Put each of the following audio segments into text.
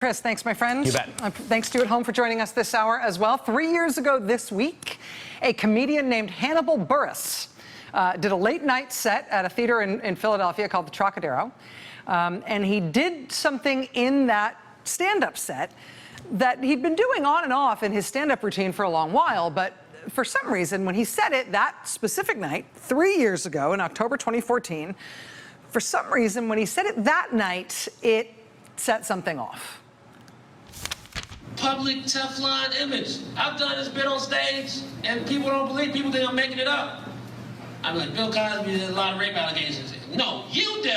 Chris, thanks, my friend. You bet. Thanks to you at home for joining us this hour as well. 3 years ago this week, a comedian named Hannibal Buress did a late-night set at a theater in Philadelphia called the Trocadero. And he did something in that stand-up set that he'd been doing on and off in his stand-up routine for a long while, but for some reason, when he said it that specific night, 3 years ago in October 2014, for some reason, when he said it that night, it set something off. Public Teflon image. I've done this bit on stage, and people don't believe. People think I'm making it up. I'm like, Bill Cosby did a lot of rape allegations. No, you do.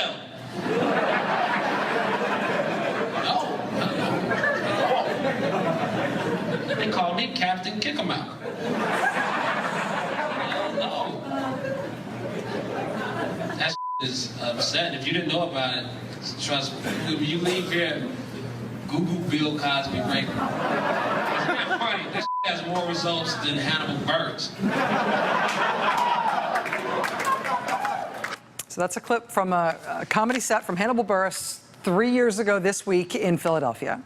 No. They call me Captain Kick 'em Out. No. That is upsetting. If you didn't know about it, trust me. When you leave here, Google Bill Cosby rape. It's not funny. This has more results than Hannibal Buress. So that's a clip from a comedy set from Hannibal Buress 3 years ago this week in Philadelphia.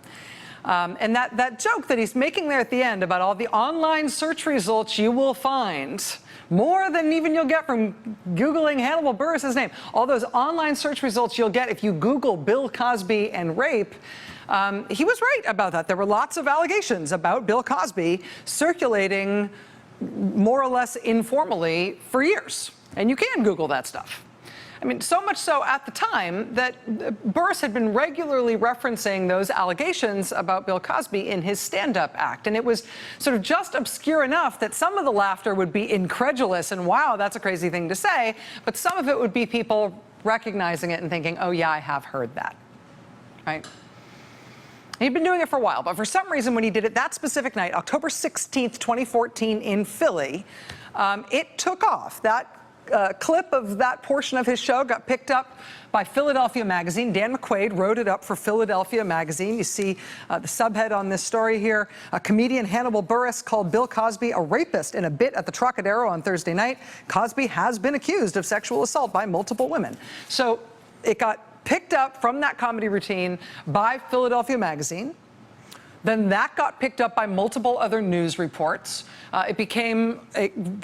And that joke that he's making there at the end about all the online search results you will find, more than even you'll get from Googling Hannibal Buress's name. All those online search results you'll get if you Google Bill Cosby and rape. He was right about that. There were lots of allegations about Bill Cosby circulating more or less informally for years. And you can Google that stuff. I mean, so much so at the time that Buress had been regularly referencing those allegations about Bill Cosby in his stand-up act. And it was sort of just obscure enough that some of the laughter would be incredulous and, wow, that's a crazy thing to say. But some of it would be people recognizing it and thinking, oh, yeah, I have heard that, right? He'd been doing it for a while, but for some reason, when he did it that specific night, October 16th, 2014 in Philly, it took off. That clip of that portion of his show got picked up by Philadelphia Magazine. Dan McQuaid wrote it up for Philadelphia Magazine. You see the subhead on this story here. Comedian Hannibal Buress called Bill Cosby a rapist in a bit at the Trocadero on Thursday night. Cosby has been accused of sexual assault by multiple women. So it got picked up from that comedy routine by Philadelphia Magazine. Then that got picked up by multiple other news reports. It became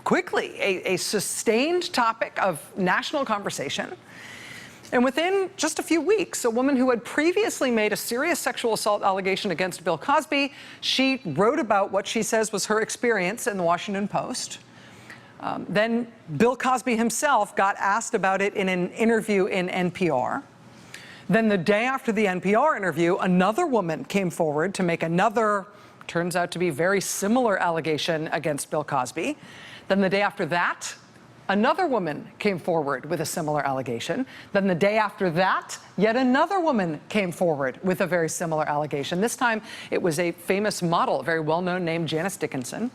quickly a sustained topic of national conversation. And within just a few weeks, a woman who had previously made a serious sexual assault allegation against Bill Cosby, she wrote about what she says was her experience in the Washington Post. Then Bill Cosby himself got asked about it in an interview in NPR. Then the day after the NPR interview, another woman came forward to make another, turns out to be very similar allegation against Bill Cosby. Then the day after that, another woman came forward with a similar allegation. Then the day after that, yet another woman came forward with a very similar allegation. This time, it was a famous model, a very well-known named Janice Dickinson.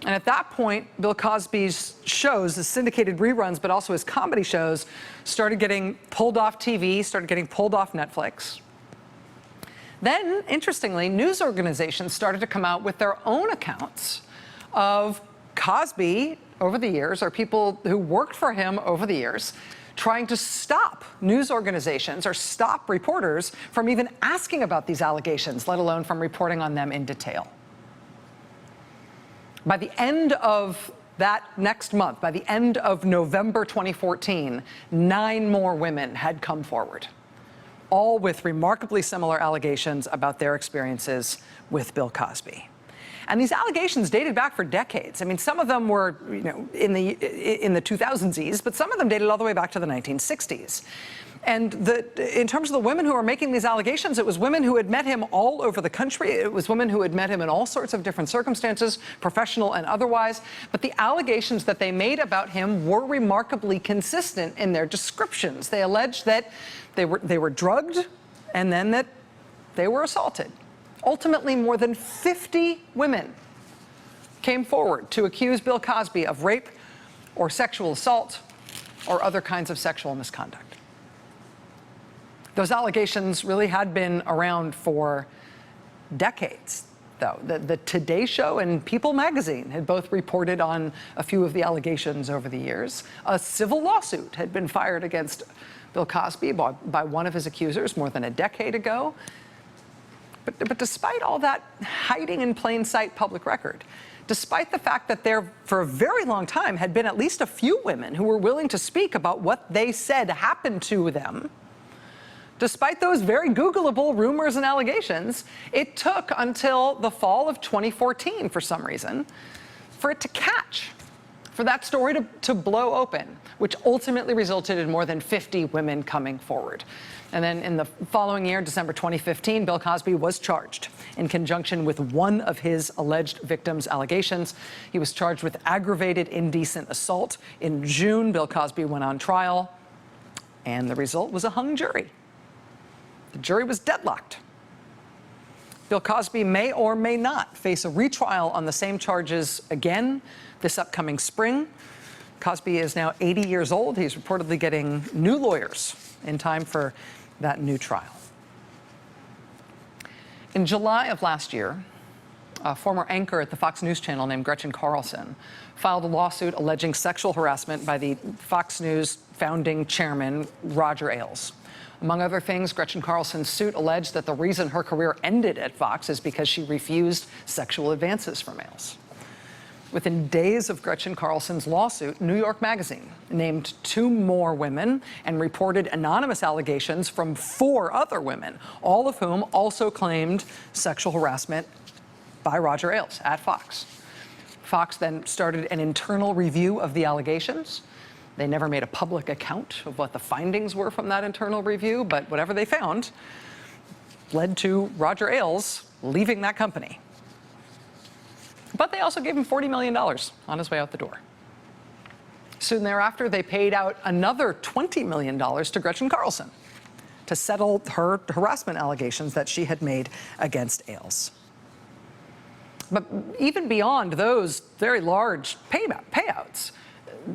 And at that point, Bill Cosby's shows, the syndicated reruns, but also his comedy shows, started getting pulled off TV, started getting pulled off Netflix. Then, interestingly, news organizations started to come out with their own accounts of Cosby over the years, or people who worked for him over the years, trying to stop news organizations or stop reporters from even asking about these allegations, let alone from reporting on them in detail. By the end of that next month, by the end of November 2014, 9 more women had come forward, all with remarkably similar allegations about their experiences with Bill Cosby. And these allegations dated back for decades. I mean, some of them were, in the 2000s, but some of them dated all the way back to the 1960s. And in terms of the women who were making these allegations, it was women who had met him all over the country. It was women who had met him in all sorts of different circumstances, professional and otherwise. But the allegations that they made about him were remarkably consistent in their descriptions. They alleged that they were drugged and then that they were assaulted. Ultimately, more than 50 women came forward to accuse Bill Cosby of rape or sexual assault or other kinds of sexual misconduct. Those allegations really had been around for decades, though. The Today Show and People magazine had both reported on a few of the allegations over the years. A civil lawsuit had been fired against Bill Cosby by one of his accusers more than a decade ago. But despite all that hiding in plain sight public record, despite the fact that there, for a very long time, had been at least a few women who were willing to speak about what they said happened to them, despite those very Googleable rumors and allegations, it took until the fall of 2014, for some reason, for it to catch, for that story to blow open, which ultimately resulted in more than 50 women coming forward. And then in the following year, December 2015, Bill Cosby was charged in conjunction with one of his alleged victims' allegations. He was charged with aggravated indecent assault. In June, Bill Cosby went on trial, and the result was a hung jury. The jury was deadlocked. Bill Cosby may or may not face a retrial on the same charges again this upcoming spring. Cosby is now 80 years old. He's reportedly getting new lawyers in time for that new trial. In July of last year, a former anchor at the Fox News channel named Gretchen Carlson filed a lawsuit alleging sexual harassment by the Fox News founding chairman, Roger Ailes. Among other things, Gretchen Carlson's suit alleged that the reason her career ended at Fox is because she refused sexual advances from Ailes. Within days of Gretchen Carlson's lawsuit, New York Magazine named 2 more women and reported anonymous allegations from 4 other women, all of whom also claimed sexual harassment by Roger Ailes at Fox. Fox then started an internal review of the allegations. They never made a public account of what the findings were from that internal review, but whatever they found led to Roger Ailes leaving that company. But they also gave him $40 million on his way out the door. Soon thereafter, they paid out another $20 million to Gretchen Carlson to settle her harassment allegations that she had made against Ailes. But even beyond those very large payouts,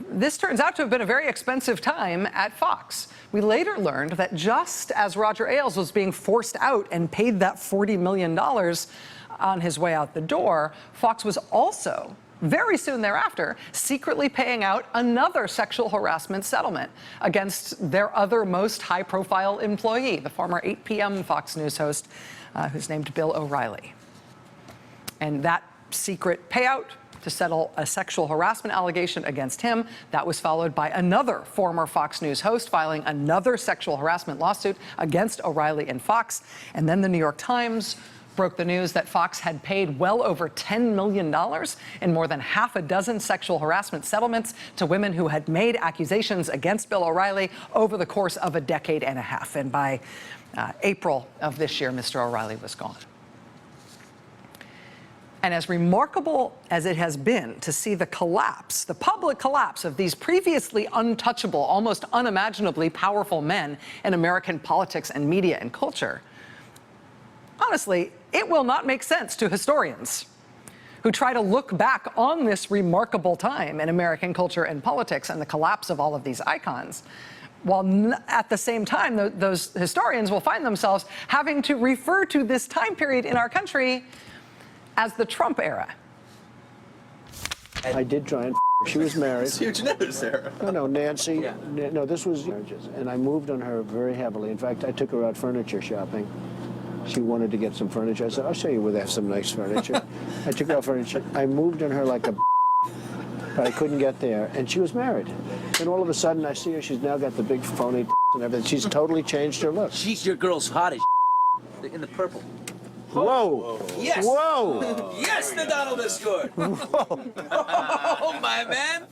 this turns out to have been a very expensive time at Fox. We later learned that just as Roger Ailes was being forced out and paid that $40 million on his way out the door, Fox was also, very soon thereafter, secretly paying out another sexual harassment settlement against their other most high-profile employee, the former 8 p.m. Fox News host, who's named Bill O'Reilly. And that secret payout to settle a sexual harassment allegation against him, that was followed by another former Fox News host filing another sexual harassment lawsuit against O'Reilly and Fox. And then the New York Times broke the news that Fox had paid well over $10 million in more than half a dozen sexual harassment settlements to women who had made accusations against Bill O'Reilly over the course of a decade and a half. And by April of this year, Mr. O'Reilly was gone. And as remarkable as it has been to see the collapse, the public collapse of these previously untouchable, almost unimaginably powerful men in American politics and media and culture, honestly, it will not make sense to historians who try to look back on this remarkable time in American culture and politics and the collapse of all of these icons, while at the same time, those historians will find themselves having to refer to this time period in our country as the Trump era. I did try and she was married. It's huge news, Sarah. No, Nancy. Yeah. No, this was marriages. And I moved on her very heavily. In fact, I took her out furniture shopping. She wanted to get some furniture. I said, I'll show you where they have some nice furniture. I took her out furniture. I moved on her like a but I couldn't get there. And she was married. Then all of a sudden, I see her. She's now got the big phony and everything. She's totally changed her look. She's your girl's hottest in the purple. Whoa. Yes. Whoa. Yes, the Donald has scored. Oh, my man.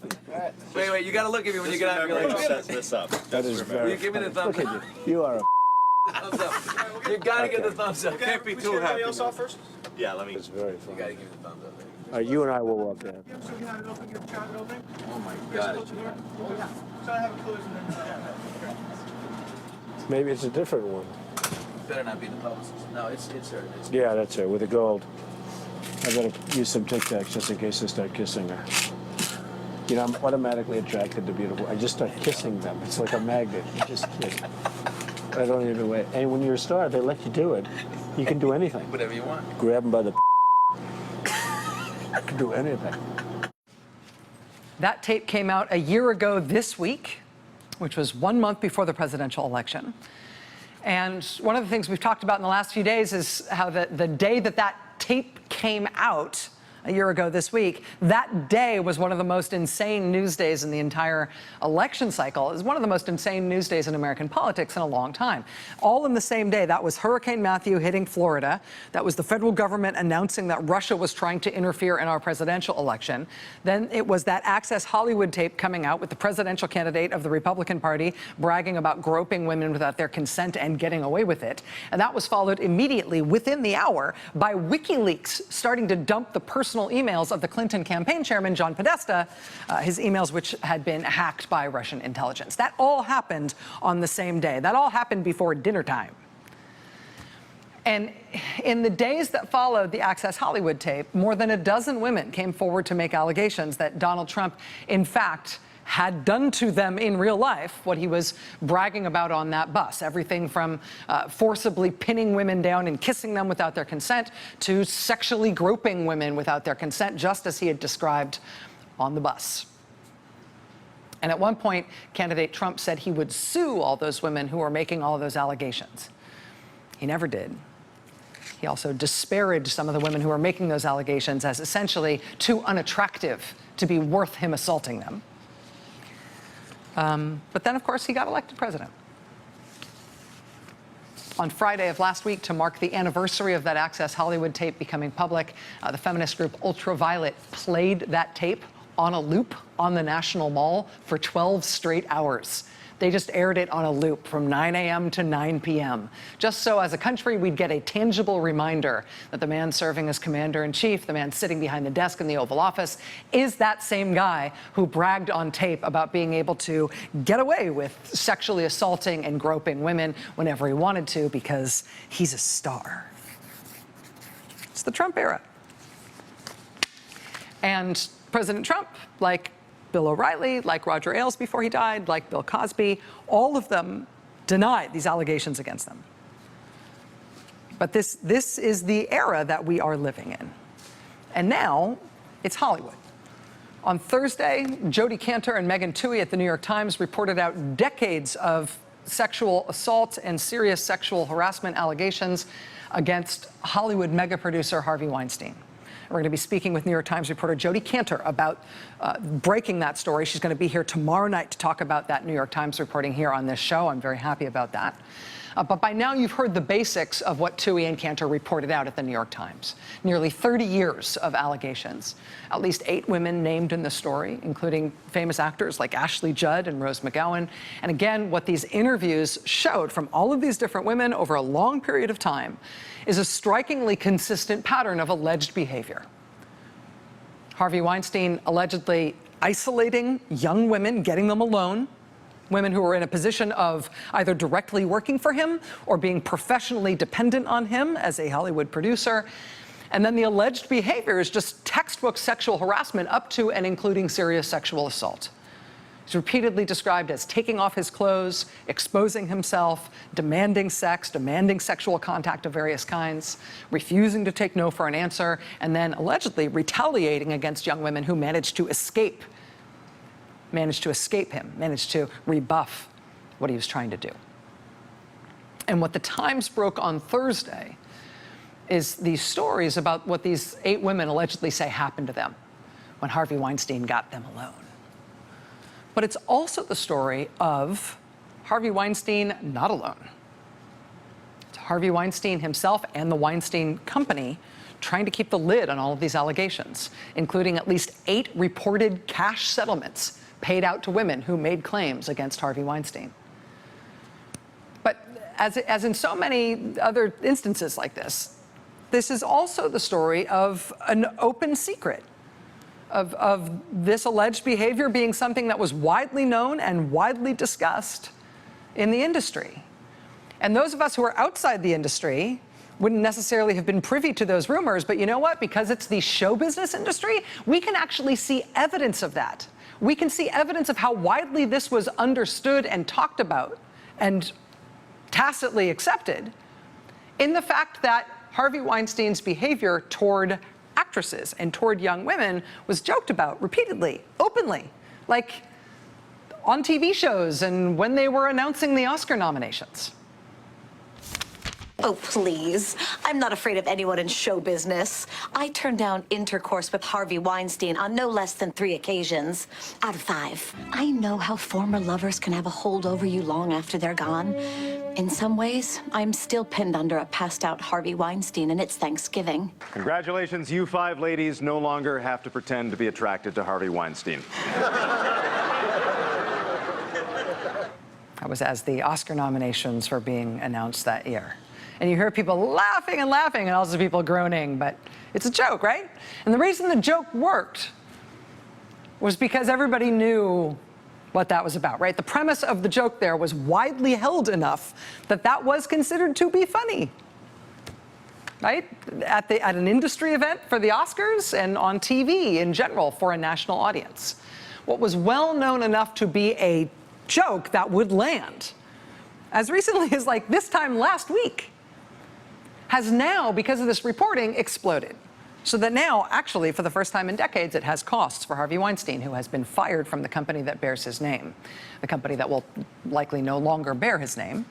Wait, you got to look at me when you get out. You're like, Sets this up. That is very you give me the thumbs Look up. at you. You are a Thumbs up. You got to give the thumbs up. Can't be too happy. Else off first? Yeah, let me. It's very You funny. got to give me the thumbs up. All right, you and I will walk down. Oh, my God. Maybe it's a different one. Better not be the publicist. No, it's her. Yeah, that's her, with the gold. I better use some Tic Tacs just in case I start kissing her. You know, I'm automatically attracted to beautiful. I just start kissing them. It's like a magnet. You just kiss. I don't even wait. And when you're a star, they let you do it. You can do anything. Whatever you want. Grab them by the you can do anything. That tape came out a year ago this week, which was 1 month before the presidential election. And one of the things we've talked about in the last few days is how the day that tape came out, a year ago this week, that day was one of the most insane news days in the entire election cycle. It was one of the most insane news days in American politics in a long time. All in the same day. That was Hurricane Matthew hitting Florida. That was the federal government announcing that Russia was trying to interfere in our presidential election. Then it was that Access Hollywood tape coming out with the presidential candidate of the Republican Party bragging about groping women without their consent and getting away with it. And that was followed immediately, within the hour, by WikiLeaks starting to dump the personal emails of the Clinton campaign chairman, John Podesta, his emails which had been hacked by Russian intelligence. That all happened on the same day. That all happened before dinner time. And in the days that followed the Access Hollywood tape, more than a dozen women came forward to make allegations that Donald Trump, in fact, had done to them in real life what he was bragging about on that bus. Everything from forcibly pinning women down and kissing them without their consent to sexually groping women without their consent, just as he had described on the bus. And at one point, candidate Trump said he would sue all those women who were making all of those allegations. He never did. He also disparaged some of the women who were making those allegations as essentially too unattractive to be worth him assaulting them. But then, of course, he got elected president. On Friday of last week, to mark the anniversary of that Access Hollywood tape becoming public, the feminist group Ultraviolet played that tape on a loop on the National Mall for 12 straight hours. They just aired it on a loop from 9 a.m. to 9 p.m. just so as a country we'd get a tangible reminder that the man serving as commander-in-chief, the man sitting behind the desk in the Oval Office, is that same guy who bragged on tape about being able to get away with sexually assaulting and groping women whenever he wanted to because he's a star. It's the Trump era. And President Trump, like Bill O'Reilly, like Roger Ailes before he died, like Bill Cosby, all of them denied these allegations against them. But this is the era that we are living in. And now it's Hollywood. On Thursday, Jodi Kantor and Megan Twohey at the New York Times reported out decades of sexual assault and serious sexual harassment allegations against Hollywood mega producer Harvey Weinstein. We're going to be speaking with New York Times reporter Jodi Kantor about breaking that story. She's going to be here tomorrow night to talk about that New York Times reporting here on this show. I'm very happy about that. But by now, you've heard the basics of what Twohey and Kantor reported out at the New York Times. Nearly 30 years of allegations. At least 8 women named in the story, including famous actors like Ashley Judd and Rose McGowan. And again, what these interviews showed from all of these different women over a long period of time is a strikingly consistent pattern of alleged behavior. Harvey Weinstein allegedly isolating young women, getting them alone, women who were in a position of either directly working for him or being professionally dependent on him as a Hollywood producer. And then the alleged behavior is just textbook sexual harassment up to and including serious sexual assault. He's repeatedly described as taking off his clothes, exposing himself, demanding sex, demanding sexual contact of various kinds, refusing to take no for an answer, and then allegedly retaliating against young women who managed to escape him, managed to rebuff what he was trying to do. And what the Times broke on Thursday is these stories about what these 8 women allegedly say happened to them when Harvey Weinstein got them alone. But it's also the story of Harvey Weinstein not alone. It's Harvey Weinstein himself and the Weinstein Company trying to keep the lid on all of these allegations, including at least 8 reported cash settlements paid out to women who made claims against Harvey Weinstein. But as in so many other instances like this, this is also the story of an open secret, of this alleged behavior being something that was widely known and widely discussed in the industry. And those of us who are outside the industry wouldn't necessarily have been privy to those rumors, but you know what? Because it's the show business industry, we can actually see evidence of that. We can see evidence of how widely this was understood and talked about and tacitly accepted in the fact that Harvey Weinstein's behavior toward actresses and toward young women was joked about repeatedly, openly, like on TV shows and when they were announcing the Oscar nominations. Oh, please. I'm not afraid of anyone in show business. I turned down intercourse with Harvey Weinstein on no less than 3 occasions out of 5. I know how former lovers can have a hold over you long after they're gone. In some ways, I'm still pinned under a passed-out Harvey Weinstein, and it's Thanksgiving. Congratulations, you 5 ladies no longer have to pretend to be attracted to Harvey Weinstein. That was as the Oscar nominations were being announced that year. And you hear people laughing and laughing and also people groaning, but it's a joke, right? And the reason the joke worked was because everybody knew what that was about, right? The premise of the joke there was widely held enough that that was considered to be funny, right? At an industry event for the Oscars and on TV in general for a national audience. What was well known enough to be a joke that would land, as recently as like this time last week, has now, because of this reporting, exploded. So that now, actually, for the first time in decades, it has costs for Harvey Weinstein, who has been fired from the company that bears his name, the company that will likely no longer bear his name.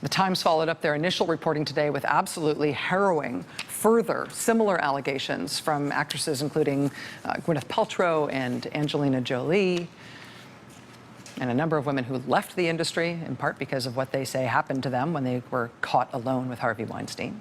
The Times followed up their initial reporting today with absolutely harrowing, further similar allegations from actresses including Gwyneth Paltrow and Angelina Jolie, and a number of women who left the industry, in part because of what they say happened to them when they were caught alone with Harvey Weinstein.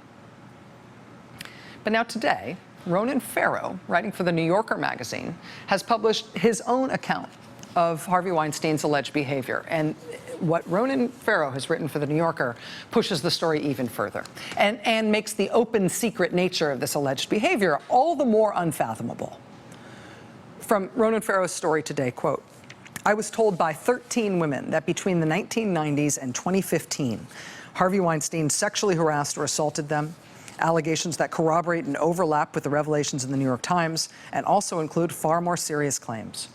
But now today, Ronan Farrow, writing for the New Yorker magazine, has published his own account of Harvey Weinstein's alleged behavior. And what Ronan Farrow has written for the New Yorker pushes the story even further and makes the open, secret nature of this alleged behavior all the more unfathomable. From Ronan Farrow's story today, quote, "I was told by 13 women that between the 1990s and 2015, Harvey Weinstein sexually harassed or assaulted them, allegations that corroborate and overlap with the revelations in the New York Times and also include far more serious claims.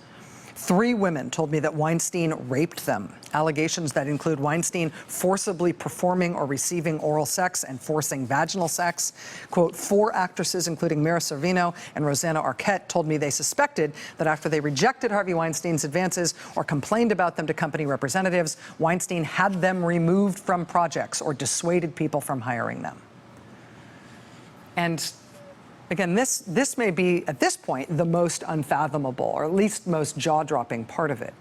3 women told me that Weinstein raped them, allegations that include Weinstein forcibly performing or receiving oral sex and forcing vaginal sex. Quote, 4 actresses, including Mira Sorvino and Rosanna Arquette, told me they suspected that after they rejected Harvey Weinstein's advances or complained about them to company representatives, Weinstein had them removed from projects or dissuaded people from hiring them." And again, this may be, at this point, the most unfathomable, or at least most jaw-dropping part of it.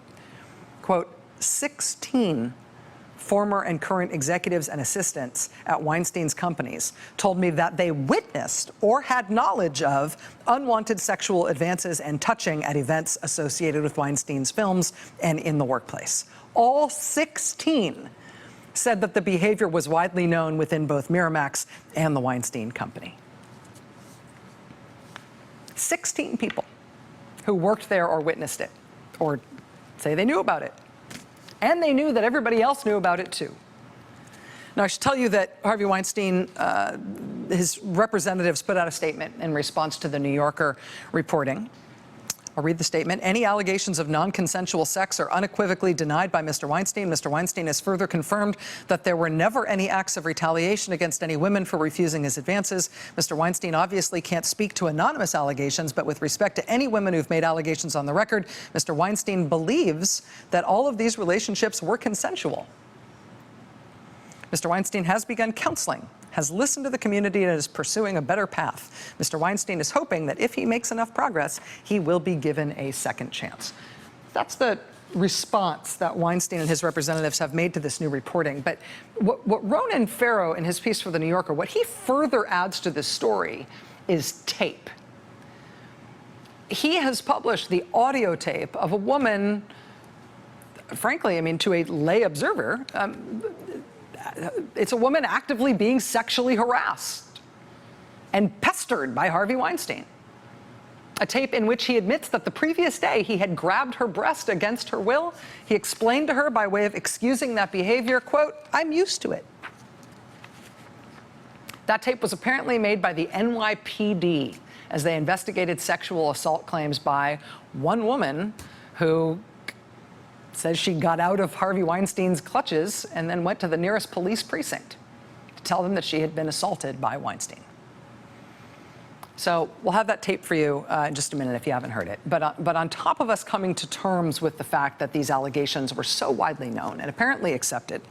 Quote, 16 former and current executives and assistants at Weinstein's companies told me that they witnessed or had knowledge of unwanted sexual advances and touching at events associated with Weinstein's films and in the workplace. All 16 said that the behavior was widely known within both Miramax and the Weinstein Company. 16 people who worked there or witnessed it, or say they knew about it. And they knew that everybody else knew about it too. Now, I should tell you that Harvey Weinstein, his representatives put out a statement in response to the New Yorker reporting. I'll read the statement. "Any allegations of non-consensual sex are unequivocally denied by Mr. Weinstein. Mr. Weinstein has further confirmed that there were never any acts of retaliation against any women for refusing his advances. Mr. Weinstein obviously can't speak to anonymous allegations, but with respect to any women who've made allegations on the record, Mr. Weinstein believes that all of these relationships were consensual. Mr. Weinstein has begun counseling, has listened to the community, and is pursuing a better path. Mr. Weinstein is hoping that if he makes enough progress, he will be given a second chance." That's the response that Weinstein and his representatives have made to this new reporting. But what Ronan Farrow, in his piece for The New Yorker, what he further adds to this story is tape. He has published the audio tape of a woman, frankly, I mean, to a lay observer, it's a woman actively being sexually harassed and pestered by Harvey Weinstein. A tape in which he admits that the previous day he had grabbed her breast against her will. He explained to her by way of excusing that behavior, quote, "I'm used to it." That tape was apparently made by the NYPD as they investigated sexual assault claims by one woman who says she got out of Harvey Weinstein's clutches and then went to the nearest police precinct to tell them that she had been assaulted by Weinstein. So we'll have that tape for you in just a minute if you haven't heard it. But on top of us coming to terms with the fact that these allegations were so widely known and apparently accepted,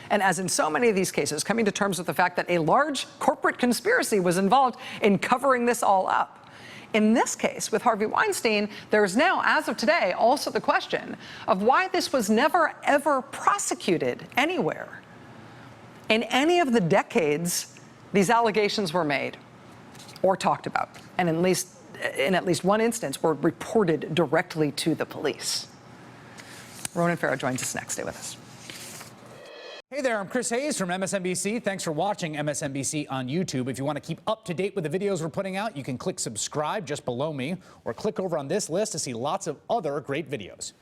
And as in so many of these cases, coming to terms with the fact that a large corporate conspiracy was involved in covering this all up. In this case, with Harvey Weinstein, there's now, as of today, also the question of why this was never, ever prosecuted anywhere. In any of the decades these allegations were made or talked about, and in at least one instance were reported directly to the police. Ronan Farrow joins us next. Stay with us. Hey there, I'm Chris Hayes from MSNBC. Thanks for watching MSNBC on YouTube. If you want to keep up to date with the videos we're putting out, you can click subscribe just below me or click over on this list to see lots of other great videos.